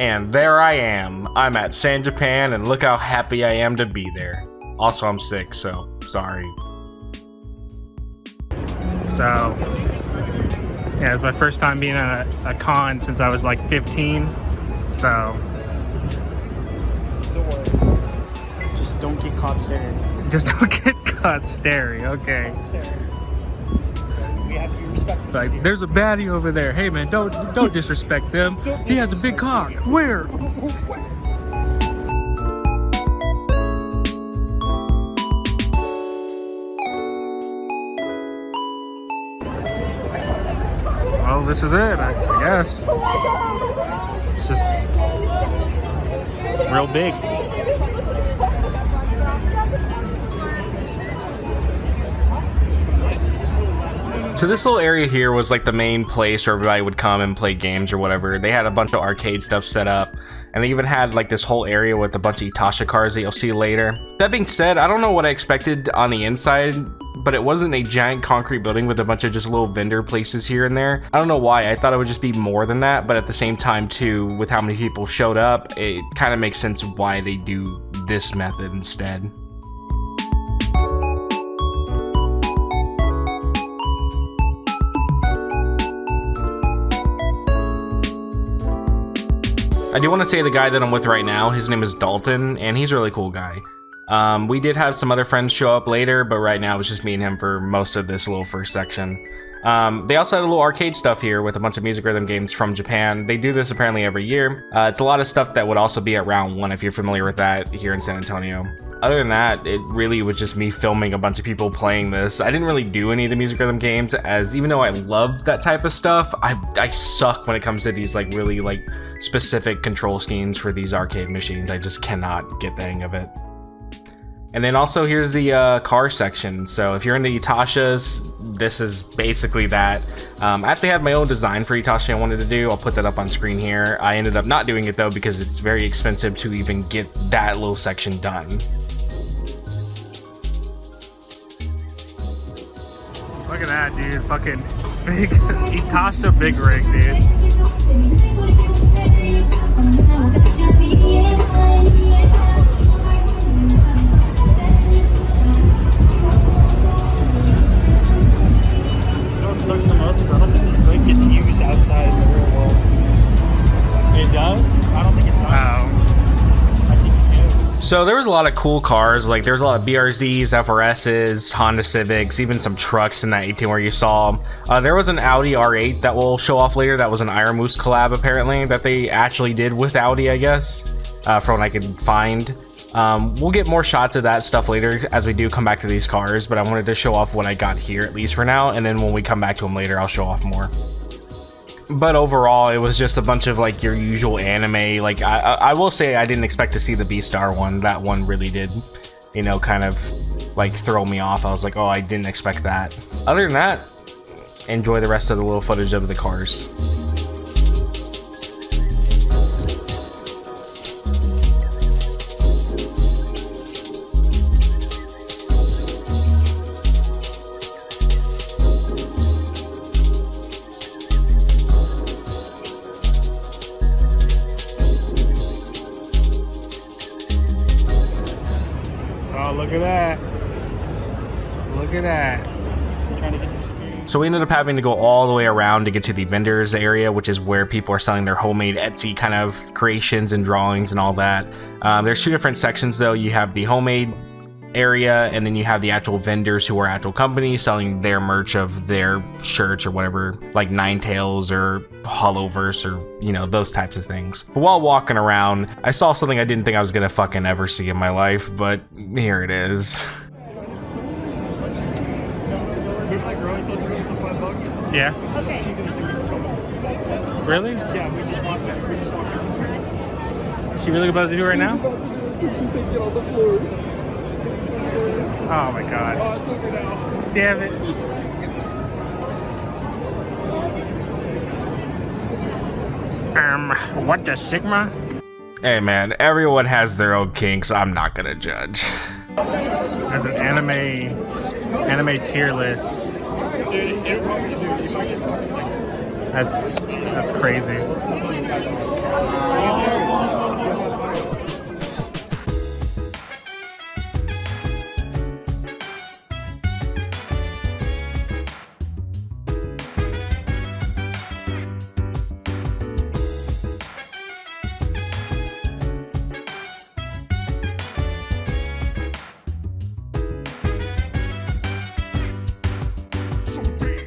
And there I am. I'm at San Japan, and look how happy I am to be there. Also, I'm sick, so sorry. So, yeah, it's my first time being at a con since I was like 15. So, Don't worry. Just don't get caught staring. just don't get caught staring, okay. We have to be respectful. Like, there's a baddie over there. Hey man, don't disrespect them. He has a big cock. Where? Well, this is it, I guess. It's just real big. So this little area here was like the main place where everybody would come and play games or whatever. They had a bunch of arcade stuff set up, and they even had like this whole area with a bunch of Itasha cars that you'll see later. That being said, I don't know what I expected on the inside, but it wasn't a giant concrete building with a bunch of just little vendor places here and there. I don't know why. I thought it would just be more than that, but at the same time too, with how many people showed up, it kind of makes sense why they do this method instead. I do want to say the guy that I'm with right now, his name is Dalton, and he's a really cool guy. We did have some other friends show up later, but right now it's just me and him for most of this little first section. They also had a little arcade stuff here with a bunch of music rhythm games from Japan. They do this apparently every year. It's a lot of stuff that would also be at round one if you're familiar with that here in San Antonio. Other than that, it really was just me filming a bunch of people playing this. I didn't really do any of the music rhythm games, as even though I love that type of stuff, I suck when it comes to these like really like specific control schemes for these arcade machines. I just cannot get the hang of it. And then also here's the car section. So if you're into Itashas, this is basically that. I actually had my own design for Itachi I wanted to do. I'll put that up on screen here. I ended up not doing it though because it's very expensive to even get that little section done. Look at that, dude. Fucking big Itasha big rig, dude. Sucks the most is I don't think this rig gets used outside in the real world. It does? I don't think it does. I think it does. So there was a lot of cool cars, like there was a lot of BRZs, FRSs, Honda Civics, even some trucks in that 18 where you saw. There was an Audi R8 that we'll show off later. That was an Iron Moose collab apparently that they actually did with Audi, I guess, from what I could find. We'll get more shots of that stuff later as we do come back to these cars, but I wanted to show off what I got here at least for now, and then when we come back to them later I'll show off more. But overall it was just a bunch of like your usual anime. Like I will say I didn't expect to see the B-Star one. That one really did, you know, kind of like throw me off. I was like, oh, I didn't expect that. Other than that, enjoy the rest of the little footage of the cars. Oh, look at that. Look at that. Trying to get your screen. So we ended up having to go all the way around to get to the vendors area, which is where people are selling their homemade Etsy kind of creations and drawings and all that. There's two different sections though. You have the homemade area, and then you have the actual vendors who are actual companies selling their merch of their shirts or whatever, like Ninetales or Hollowverse or, you know, those types of things. But while walking around, I saw something I didn't think I was gonna fucking ever see in my life, but here it is. Yeah. Okay. She's gonna do it to someone. Really? Yeah, we just walked there. We just walked past her. Is she really about to do it right now? She said get on the floor. Oh my god. Oh, it's over now. Damn it. What the Sigma? Hey man, everyone has their own kinks. I'm not gonna judge. There's an anime tier list. That's crazy.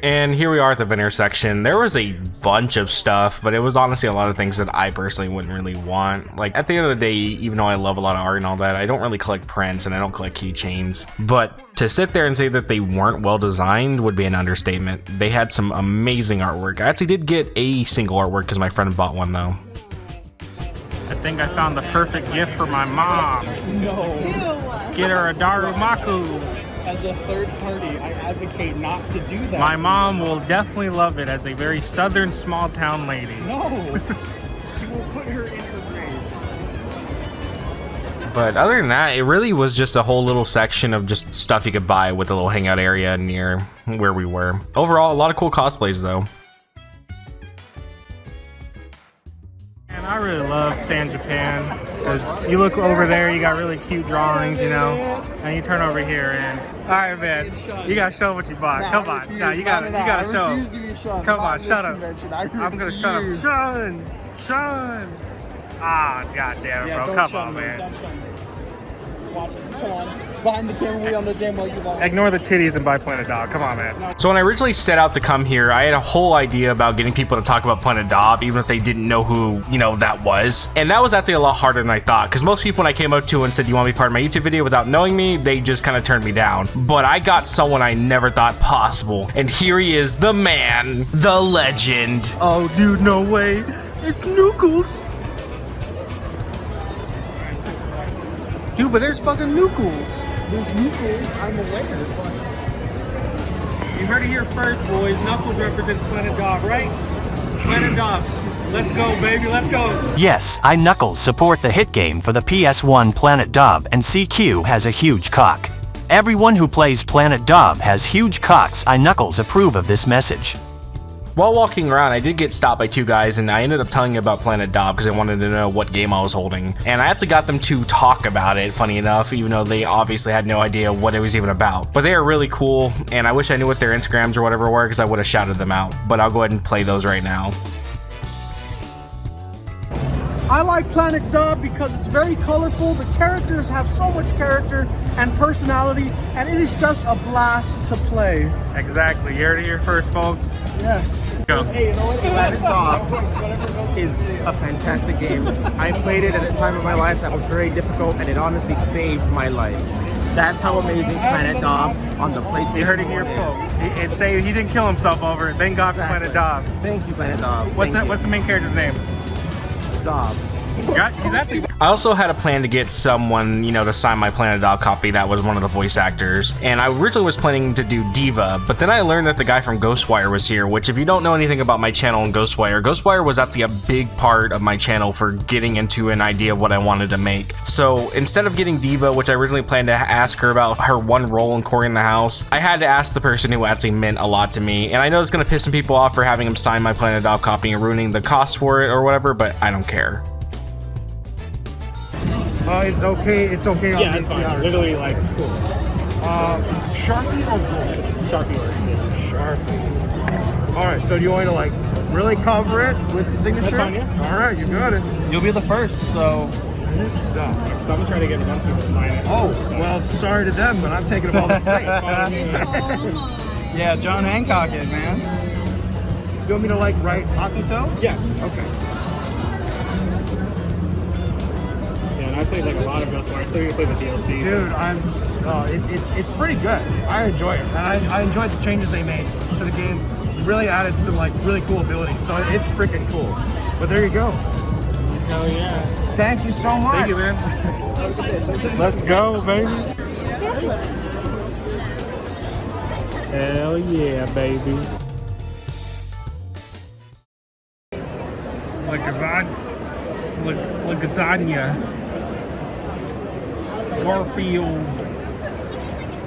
And here we are at the vendor section. There was a bunch of stuff, but it was honestly a lot of things that I personally wouldn't really want. Like, at the end of the day, even though I love a lot of art and all that, I don't really collect prints and I don't collect keychains. But to sit there and say that they weren't well designed would be an understatement. They had some amazing artwork. I actually did get a single artwork because my friend bought one though. I think I found the perfect gift for my mom. No. Get her a Darumaku. As a third party, I advocate not to do that. My mom will definitely love it as a very southern small town lady. No. She will put her in her grave. But other than that, it really was just a whole little section of just stuff you could buy with a little hangout area near where we were. Overall, a lot of cool cosplays though. And I really love San Japan because you look over there, you got really cute drawings, you know, and you turn over here and all right, man, you gotta show what you bought. Come on, no, you gotta show. Come on, shut up. I'm gonna shut up. Sean. Ah, goddamn, Yeah, bro, come on, man. Watch it. Come on. Behind the camera, we on the demo. Ignore the titties and buy Planet Dog. Come on, man. So when I originally set out to come here, I had a whole idea about getting people to talk about Planet DOB, even if they didn't know who, you know, that was. And that was actually a lot harder than I thought, because most people when I came up to and said, you want to be part of my YouTube video without knowing me, they just kind of turned me down. But I got someone I never thought possible. And here he is, the man, the legend. Oh, dude, no way. It's Nookles. Dude, but there's fucking Nookles. There's Nookles, I'm aware, but... You heard it here first, boys. Knuckles represents Planet Dog, right? Planet Dog. Let's go, baby. Let's go. Yes, I Knuckles support the hit game for the PS1 Planet DOB, and CQ has a huge cock. Everyone who plays Planet DOB has huge cocks. I Knuckles approve of this message. While walking around, I did get stopped by two guys, and I ended up telling them about Planet DOB because I wanted to know what game I was holding. And I actually got them to talk about it, funny enough, even though they obviously had no idea what it was even about. But they are really cool, and I wish I knew what their Instagrams or whatever were because I would have shouted them out. But I'll go ahead and play those right now. I like Planet DOB because it's very colorful, the characters have so much character and personality, and it is just a blast to play. Exactly. You heard it here first, folks. Yes. Go. Hey, you know what? Planet DOB is a fantastic game. I played it at a time of my life that was very difficult, and it honestly saved my life. That's how amazing Planet DOB on the PlayStation. You heard it here, 1 is. folks. It say he didn't kill himself over it. Thank God for Planet DOB. Thank you, Planet DOB. What's the main character's name? DOB. He's actually. I also had a plan to get someone, you know, to sign my Planet DOB copy that was one of the voice actors. And I originally was planning to do Diva, but then I learned that the guy from Ghostwire was here, which if you don't know anything about my channel and Ghostwire was actually a big part of my channel for getting into an idea of what I wanted to make. So instead of getting Diva, which I originally planned to ask her about her one role in Cory in the House, I had to ask the person who actually meant a lot to me. And I know it's going to piss some people off for having him sign my Planet DOB copy and ruining the cost for it or whatever, but I don't care. It's okay. It's okay. Yeah, it's fine. Literally, like, cool. Sharpie or gold? Sharpie or Sharpie. All right. So do you want to like really cover it with the signature? That's fine, yeah. All right. You got it. You'll be the first, so... So I'm gonna try to get enough people to sign it. Oh, well, sorry to them, but I'm taking up all the space. Yeah, John Hancock is, man. You want me to like write Akito? Yeah. Okay. Yeah, and I played like a lot of Ghostwire, so you can play the DLC. Dude, it's pretty good. I enjoy it, and I enjoyed the changes they made to the game. Really added some like really cool abilities, so it's freaking cool. But there you go. Hell yeah. Thank you so much. Thank you, man. Let's go, baby. Hell yeah, baby. Lasagna. Garfield.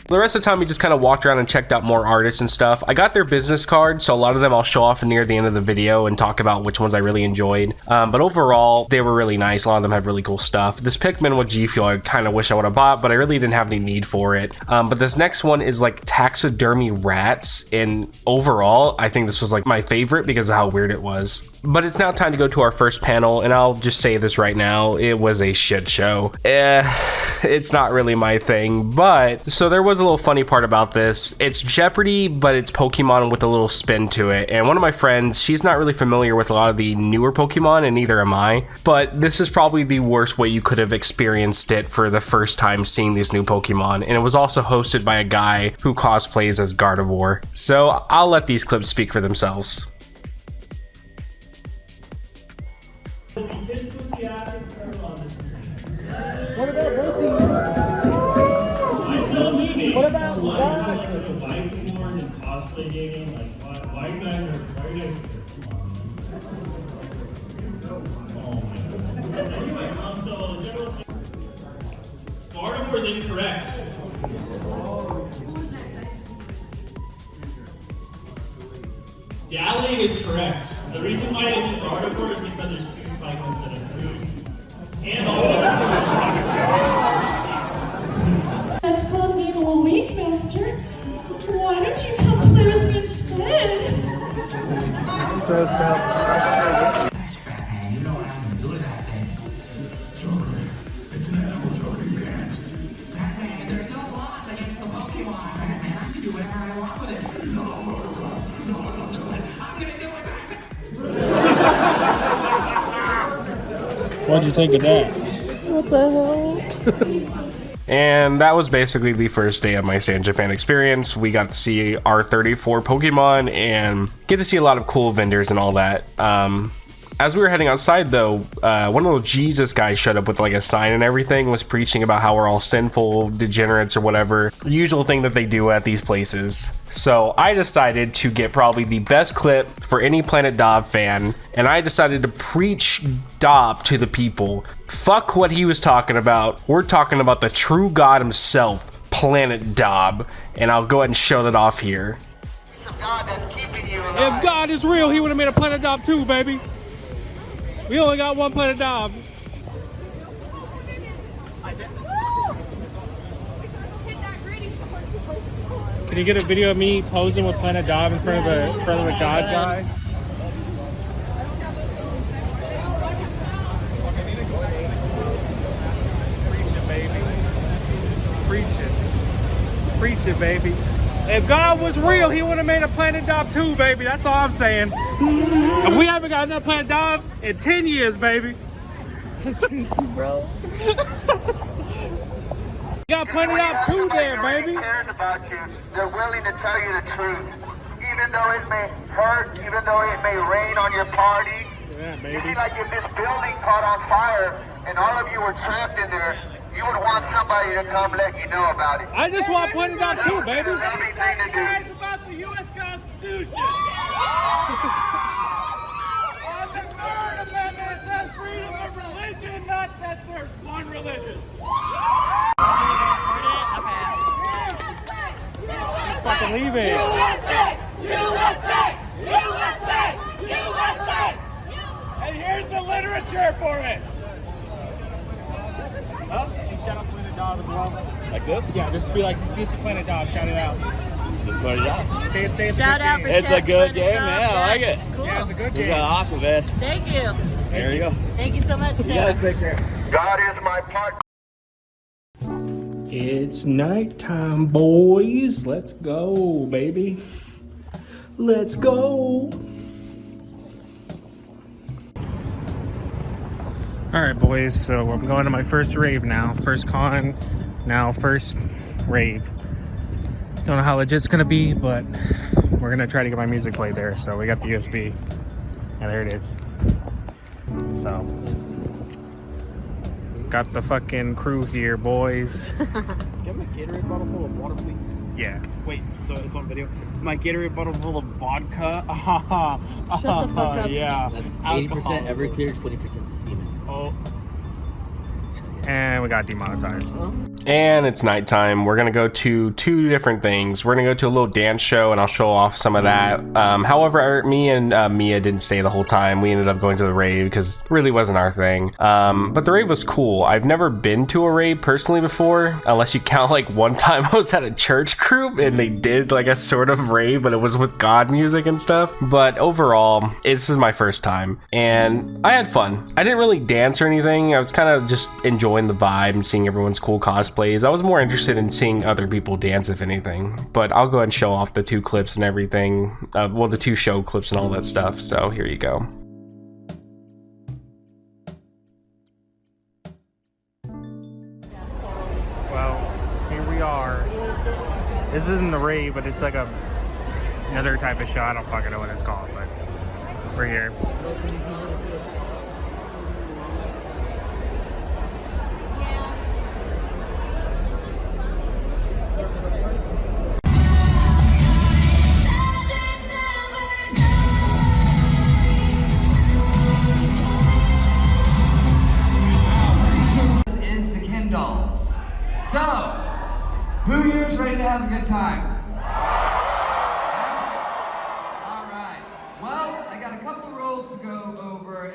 The rest of the time we just kind of walked around and checked out more artists and stuff. I got their business cards, so a lot of them I'll show off near the end of the video and talk about which ones I really enjoyed. But overall, they were really nice. A lot of them have really cool stuff. This Pikmin with G Fuel I kind of wish I would have bought, but I really didn't have any need for it. But this next one is like taxidermy rats, and overall I think this was like my favorite because of how weird it was. But it's now time to go to our first panel, and I'll just say this right now, it was a shit show. It's not really my thing, but so there was a little funny part about this. It's Jeopardy, but it's Pokemon with a little spin to it. And one of my friends, she's not really familiar with a lot of the newer Pokemon, and neither am I, but this is probably the worst way you could have experienced it for the first time seeing these new Pokemon. And it was also hosted by a guy who cosplays as Gardevoir. So I'll let these clips speak for themselves. What about Rosie? What about cosplay gaming? Like, why you guys are oh my god. Anyway, so Gardevoir is incorrect. Galling is correct. The reason why it isn't Gardevoir is because there's 2 spikes instead of 3. And also Have fun being a weak master. Why don't you come play with me instead? It's gross, man. You know what I'm gonna do with that thing. Joker, it's an animal Joker, you can't. Batman, there's no laws against the Pokemon. Batman, I can do whatever I want with it. No, don't do it. I'm gonna do it, Batman. what'd you think of that? What the hell? And that was basically the first day of my Stay in Japan experience. We got to see our 34 Pokemon and get to see a lot of cool vendors and all that. As we were heading outside though, one little Jesus guy showed up with like a sign and everything, was preaching about how we're all sinful degenerates or whatever. The usual thing that they do at these places. So I decided to get probably the best clip for any Planet DOB fan, and I decided to preach DOB to the people. Fuck what he was talking about. We're talking about the true God himself, Planet DOB, and I'll go ahead and show that off here. If God is real, he would have made a Planet DOB too, baby. We only got one Planet DOB. Can you get a video of me posing with Planet DOB in front of the God guy? Preach it, baby. If God was real, he would have made a Planet DOB too, baby. That's all I'm saying. And we haven't got enough Planet DOB in 10 years, baby. Bro. You got Planet DOB too there, baby. Cares about you. They're willing to tell you the truth. Even though it may hurt, even though it may rain on your party. Yeah, You baby. see, like if this building caught on fire and all of you were trapped in there, you would want somebody to come let you know about it. I just want Planet DOB too, baby. The loving thing to do. About the U.S. Constitution. On the Third Amendment, it says freedom of religion, not that there's one religion. Let's fucking leave it. USA! USA! USA! USA! And here's the literature for it. Oh, you shout out Planet DOB as well. Like this? Yeah, just be like, this is Planet DOB, shout it out. Just put it out. Say it's a Shout good out game. for It's a good game, man. I like it. Cool. Yeah, it's a good You game. got awesome, man. Thank you. There you go. Thank you so much, You Sarah. guys take care. God is my partner. It's nighttime, boys. Let's go, baby. Let's go. All right, boys. So I'm going to my first rave now. First con, now first rave. Don't know how legit it's gonna be, but we're gonna try to get my music played there. So we got the USB, and there it is. So got the fucking crew here, boys. Get my Gatorade bottle full of water, please. Yeah. Wait, so it's on video. My Gatorade bottle full of vodka. Shut the fuck up. Yeah. That's 80% Alcohol. Everclear, 20% semen. Oh. And we got demonetized. And it's nighttime. We're gonna go to two different things. We're gonna go to a little dance show and I'll show off some of that. However, me and Mia didn't stay the whole time. We ended up going to the rave because it really wasn't our thing. But the rave was cool. I've never been to a rave personally before, unless you count like one time I was at a church group and they did like a sort of rave, but it was with God music and stuff. But overall, this is my first time and I had fun. I didn't really dance or anything. I was kind of just enjoying the vibe and seeing everyone's cool cosplays. I was more interested in seeing other people dance, if anything. But I'll go ahead and show off the 2 clips and everything. Well, the 2 show clips and all that stuff. So here you go. Well, here we are. This isn't the rave, but it's like another type of show. I don't fucking know what it's called, but we're here. So, who here is ready to have a good time? All right. Well, I got a couple of rules to go over.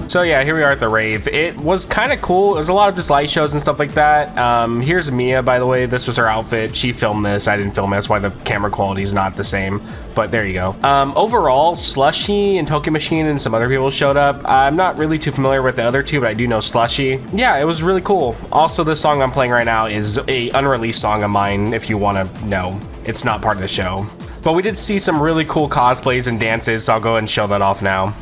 So yeah, here we are at the rave. It was kind of cool. It was a lot of just light shows and stuff like that. Here's Mia, by the way. This was her outfit. She filmed this. I didn't film it. That's why the camera quality is not the same. But there you go. Overall, Slushy and Tokyo Machine and some other people showed up. I'm not really too familiar with the other 2, but I do know Slushy. Yeah, it was really cool. Also, this song I'm playing right now is a unreleased song of mine, if you want to know. It's not part of the show. But we did see some really cool cosplays and dances, so I'll go ahead and show that off now.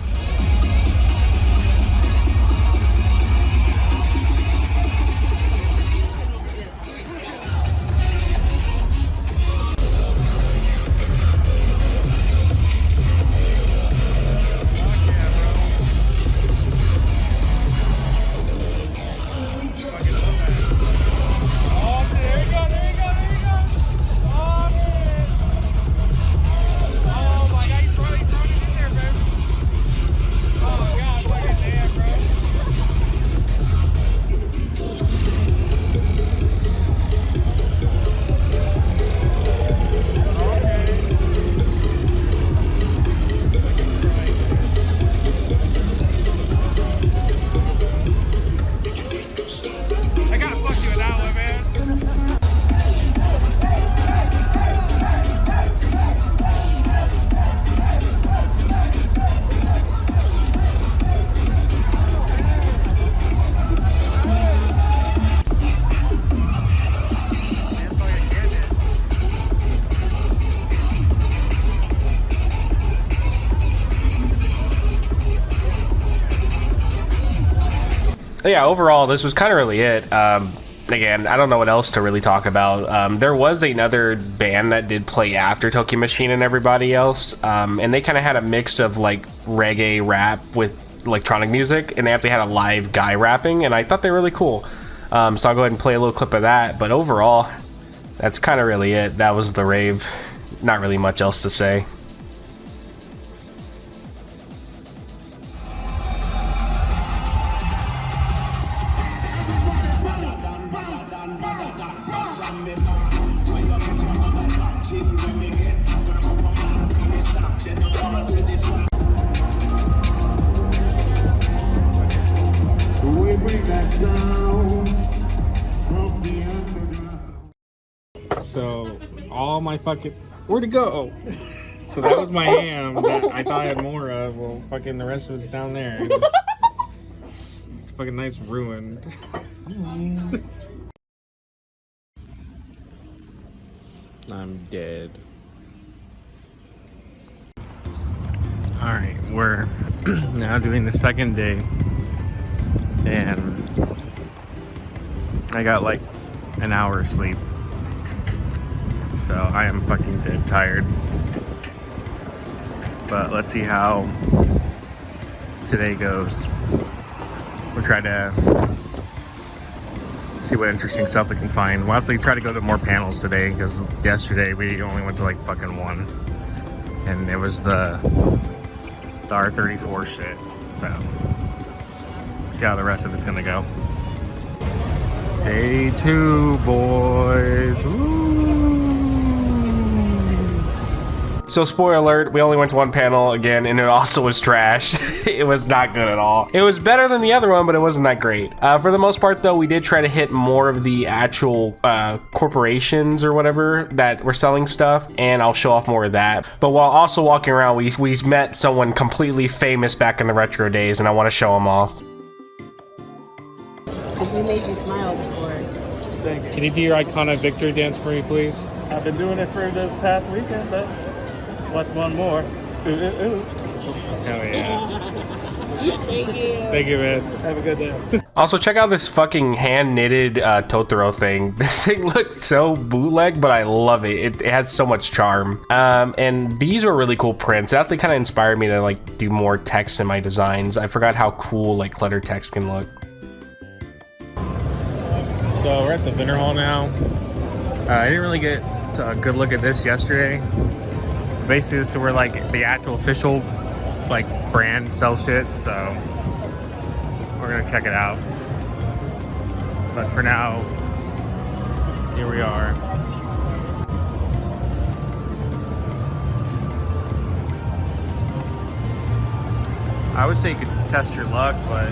Yeah, overall, this was kind of really it. Again, I don't know what else to really talk about. There was another band that did play after Tokyo Machine and everybody else, and they kind of had a mix of like reggae rap with electronic music, and they actually had a live guy rapping, and I thought they were really cool. So I'll go ahead and play a little clip of that, but overall, that's kind of really it. That was the rave. Not really much else to say. So all my fucking where'd it go? So that was my ham that I thought I had more of. Well, fucking the rest of it's down there. fucking nice ruin. I'm dead. Alright, we're now doing the second day. And I got like an hour of sleep. So I am fucking dead tired. But let's see how today goes. We'll try to see what interesting stuff we can find. We'll have to try to go to more panels today because yesterday we only went to like fucking one. And it was the R34 shit. So see how the rest of it's gonna go. Day 2, boys. Woo. So spoiler alert, we only went to one panel again, and it also was trash. It was not good at all. It was better than the other one, but it wasn't that great. For the most part though, we did try to hit more of the actual corporations or whatever that were selling stuff, and I'll show off more of that. But while also walking around, we met someone completely famous back in the retro days, and I want to show him off. We made you smile before. Thank you. Can you do your iconic victory dance for me, please? I've been doing it for this past weekend, but what's one more? Ooh, ooh, ooh. Hell yeah. Thank you. Thank you, man. Have a good day. Also, check out this fucking hand-knitted Totoro thing. This thing looks so bootleg, but I love it. It has so much charm. And these were really cool prints. That actually kind of inspired me to like do more text in my designs. I forgot how cool like cluttered text can look. So we're at the vendor hall now. I didn't really get a good look at this yesterday. Basically, this is where like the actual official like brand sell shit. So we're gonna check it out. But for now, here we are. I would say you could test your luck, but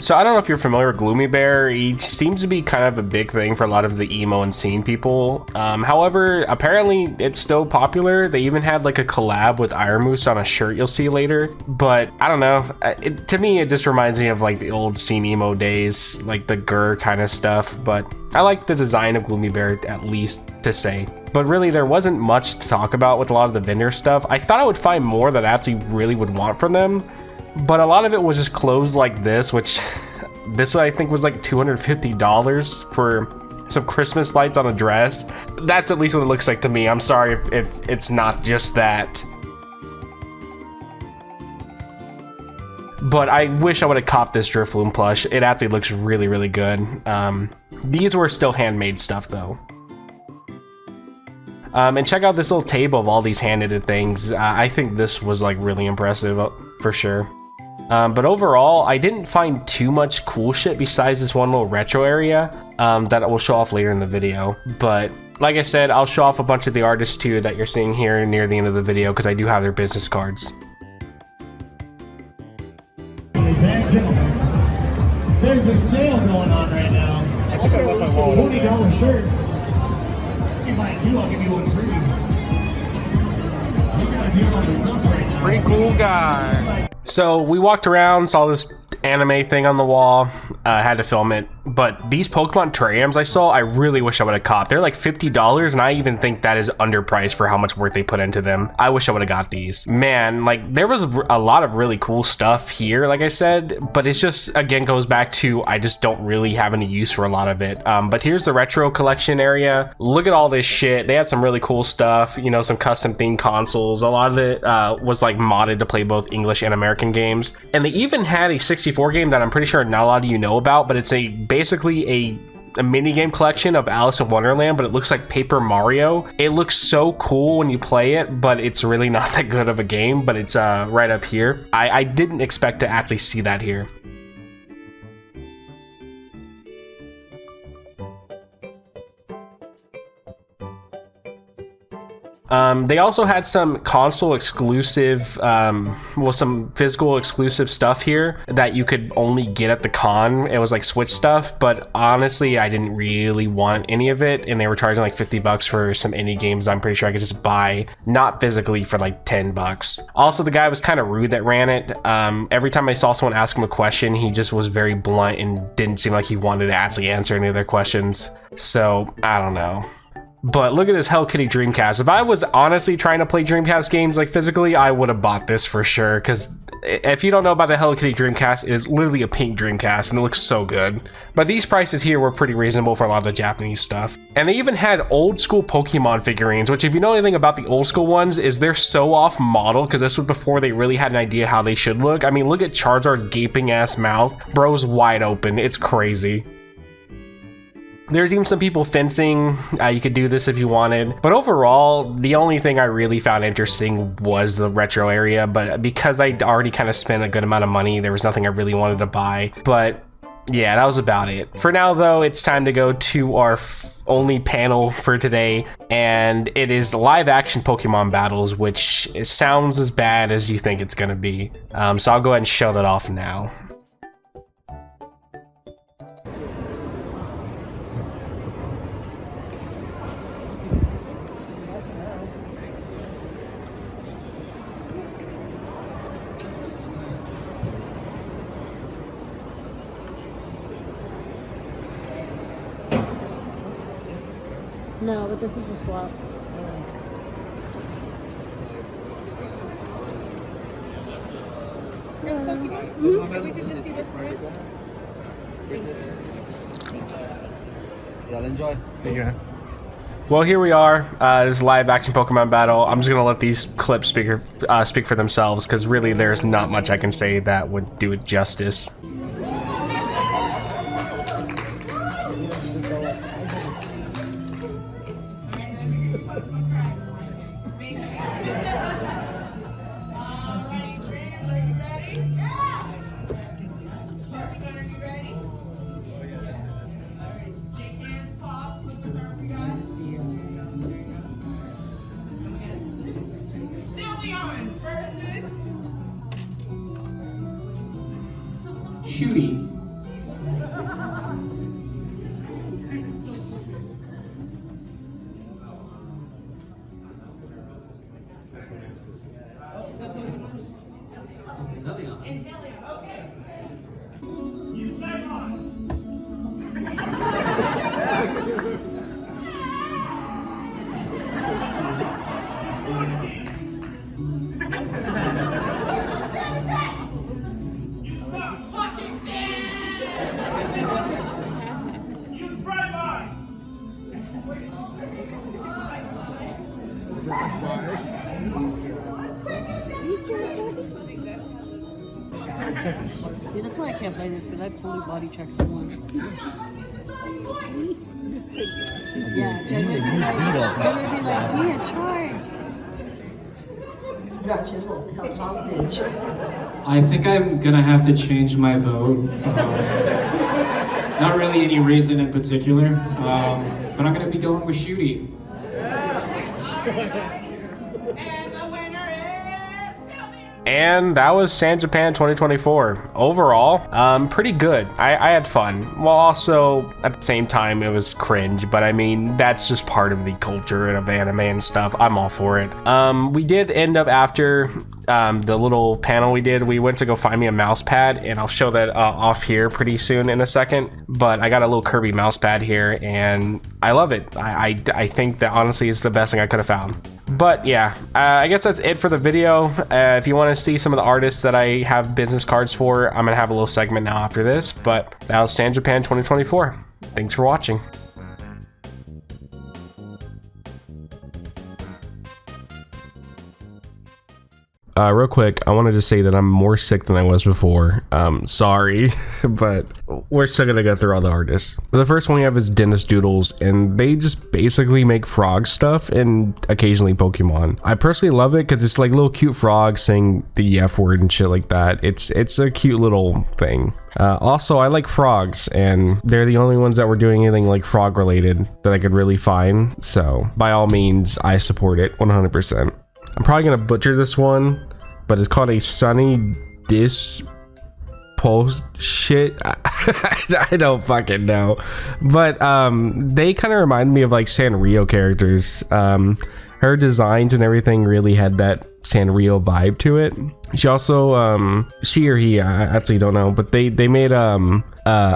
So I don't know if you're familiar with Gloomy Bear. He seems to be kind of a big thing for a lot of the emo and scene people. However, apparently it's still popular. They even had like a collab with Iron Moose on a shirt you'll see later. But I don't know. To me, it just reminds me of like the old scene emo days, like the Gur kind of stuff. But I like the design of Gloomy Bear, at least to say. But really, there wasn't much to talk about with a lot of the vendor stuff. I thought I would find more that I actually really would want from them. But a lot of it was just clothes like this, which this I think was like $250 for some Christmas lights on a dress. That's at least what it looks like to me. I'm sorry if it's not just that. But I wish I would have copped this Drifloon plush. It actually looks really, really good. These were still handmade stuff though. And check out this little table of all these hand-knitted things. I think this was like really impressive for sure. But overall, I didn't find too much cool shit besides this one little retro area that I will show off later in the video. But like I said, I'll show off a bunch of the artists too that you're seeing here near the end of the video because I do have their business cards. Ladies and gentlemen, there's a sale going on right now. $20 shirts. If you buy two, I'll give you one free. We got a deal on the stuff right now. pretty cool guy. So we walked around, saw this anime thing on the wall, had to film it. But these Pokemon terrariums I saw, I really wish I would have copped. They're like $50, and I even think that is underpriced for how much work they put into them. I wish I would have got these. Man, like there was a lot of really cool stuff here, like I said, but it's just, again, goes back to I just don't really have any use for a lot of it. But here's the retro collection area. Look at all this shit. They had some really cool stuff, you know, some custom themed consoles. A lot of it was like modded to play both English and American games. And they even had a 64 game that I'm pretty sure not a lot of you know about, but it's basically a mini game collection of Alice in Wonderland, but it looks like Paper Mario. It looks so cool when you play it, but it's really not that good of a game, but it's right up here. I didn't expect to actually see that here. They also had some console exclusive, well, some physical exclusive stuff here that you could only get at the con. It was like Switch stuff, but honestly, I didn't really want any of it, and they were charging like 50 bucks for some indie games I'm pretty sure I could just buy, not physically, for like 10 bucks. Also, the guy was kind of rude that ran it. Every time I saw someone ask him a question, he just was very blunt and didn't seem like he wanted to actually answer any of their questions. So, I don't know. But look at this Hello Kitty Dreamcast. If I was honestly trying to play Dreamcast games like physically, I would have bought this for sure. Because if you don't know about the Hello Kitty Dreamcast, it is literally a pink Dreamcast and it looks so good. But these prices here were pretty reasonable for a lot of the Japanese stuff. And they even had old school Pokemon figurines, which if you know anything about the old school ones, is they're so off model because this was before they really had an idea how they should look. I mean, look at Charizard's gaping ass mouth. Bro's wide open. It's crazy. There's even some people fencing. You could do this if you wanted. But overall, the only thing I really found interesting was the retro area. But because I'd already kind of spent a good amount of money, there was nothing I really wanted to buy. But yeah, that was about it. For now, though, it's time to go to our only panel for today. And it is the live action Pokemon battles, which sounds as bad as you think it's going to be. So I'll go ahead and show that off now. No, but this is a swap. We could just see the front. Y'all enjoy. Yeah. Well, here we are. This live action Pokemon battle. I'm just gonna let these clips speak for themselves because really there's not much I can say that would do it justice. Shooty. See, that's why I can't play this, because I fully body check someone. Yeah, Jen would be like, we had charged. Got you held hostage. I think I'm gonna have to change my vote. Not really any reason in particular, but I'm gonna be going with Shooty. And that was San Japan 2024. Overall, pretty good. I had fun. Well, also, at the same time, it was cringe, but I mean, that's just part of the culture of anime and stuff. I'm all for it. We did end up after the little panel we did, we went to go find me a mouse pad, and I'll show that off here pretty soon in a second. But I got a little Kirby mouse pad here, and I love it. I think that honestly is the best thing I could have found. But yeah, I guess that's it for the video. If you want to see some of the artists that I have business cards for, I'm gonna have a little segment now after this. But that was San Japan 2024. Thanks for watching. real quick, I want to just say that I'm more sick than I was before. Sorry, but we're still gonna go through all the artists. The first one we have is Dennis Doodles, and they just basically make frog stuff and occasionally Pokemon. I personally love it because it's like little cute frogs saying the F word and shit like that. It's a cute little thing. Also, I like frogs, and they're the only ones that were doing anything like frog related that I could really find. So by all means, I support it 100%. I'm probably gonna butcher this one, but it's called a Sunny Dis Post shit. I don't fucking know, but they kind of remind me of like Sanrio characters. Her designs and everything really had that Sanrio vibe to it. She also she or he, I actually don't know, but they made a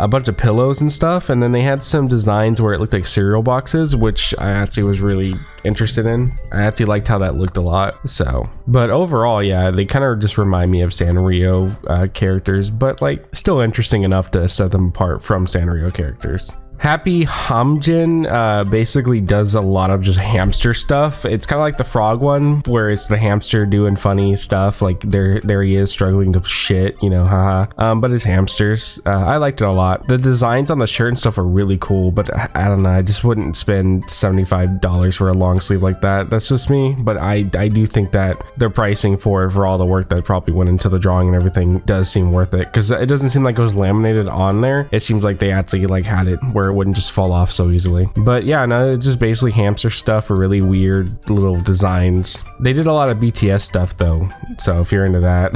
bunch of pillows and stuff, and then they had some designs where it looked like cereal boxes, which I actually was really interested in. I actually liked how that looked a lot. So, but overall, yeah, they kind of just remind me of Sanrio characters, but like still interesting enough to set them apart from Sanrio characters. Happy Hamjin basically does a lot of just hamster stuff. It's kind of like the frog one where it's the hamster doing funny stuff, like there he is struggling to shit, you know, haha. But it's hamsters. I liked it a lot. The designs on the shirt and stuff are really cool, but I don't know, I just wouldn't spend $75 for a long sleeve like that. That's just me, but I do think that their pricing for all the work that probably went into the drawing and everything does seem worth it, because it doesn't seem like it was laminated on there. It seems like they actually like had it where it wouldn't just fall off so easily. But yeah, no, it's just basically hamster stuff or really weird little designs. They did a lot of BTS stuff though, so if you're into that,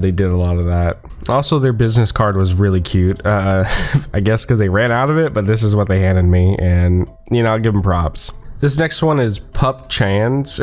they did a lot of that. Also, their business card was really cute. I guess because they ran out of it, but this is what they handed me, and you know, I'll give them props. This next one is Pup Chan's.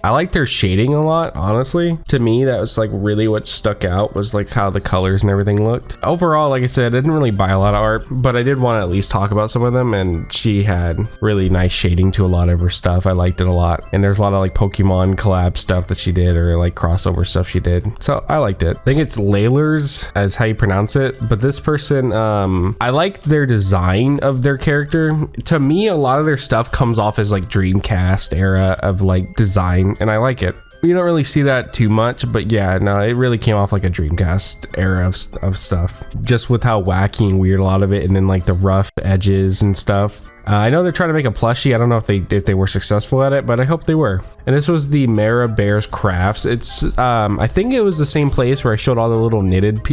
I like their shading a lot, honestly. To me, that was like really what stuck out, was like how the colors and everything looked. Overall, like I said, I didn't really buy a lot of art, but I did want to at least talk about some of them, and she had really nice shading to a lot of her stuff. I liked it a lot, and there's a lot of like Pokemon collab stuff that she did, or like crossover stuff she did, so I liked it. I think it's Laylers as how you pronounce it, but this person, I liked their design of their character. To me, a lot of their stuff comes off as like Dreamcast era of like design, and I like it. You don't really see that too much, but yeah, no, it really came off like a Dreamcast era of stuff, just with how wacky and weird a lot of it, and then like the rough edges and stuff. I know they're trying to make a plushie. I don't know if they were successful at it, but I hope they were. And this was the Mara Bears Crafts. It's I think it was the same place where I showed all the little knitted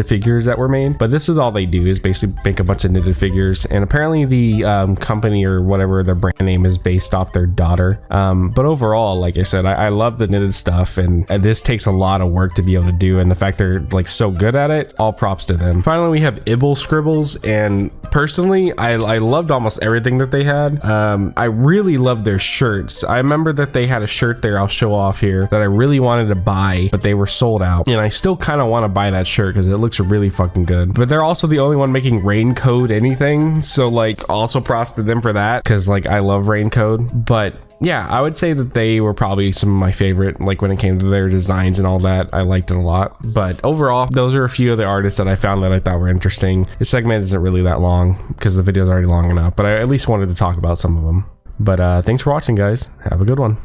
figures that were made, but this is all they do, is basically make a bunch of knitted figures. And apparently the company or whatever their brand name is based off their daughter. But overall, like I said, I love the knitted stuff, and this takes a lot of work to be able to do, and the fact they're like so good at it, all props to them. Finally, we have Ibble Scribbles, and personally, I loved almost everything that they had. I really love their shirts. I remember that they had a shirt there, I'll show off here, that I really wanted to buy, but they were sold out, and I still kind of want to buy that shirt because it looks really fucking good. But they're also the only one making Raincoat anything, so like also props to them for that, because like I love Raincoat. But yeah, I would say that they were probably some of my favorite, like when it came to their designs and all that. I liked it a lot. But overall, those are a few of the artists that I found that I thought were interesting. This segment isn't really that long because the video is already long enough, but I at least wanted to talk about some of them. But thanks for watching, guys. Have a good one.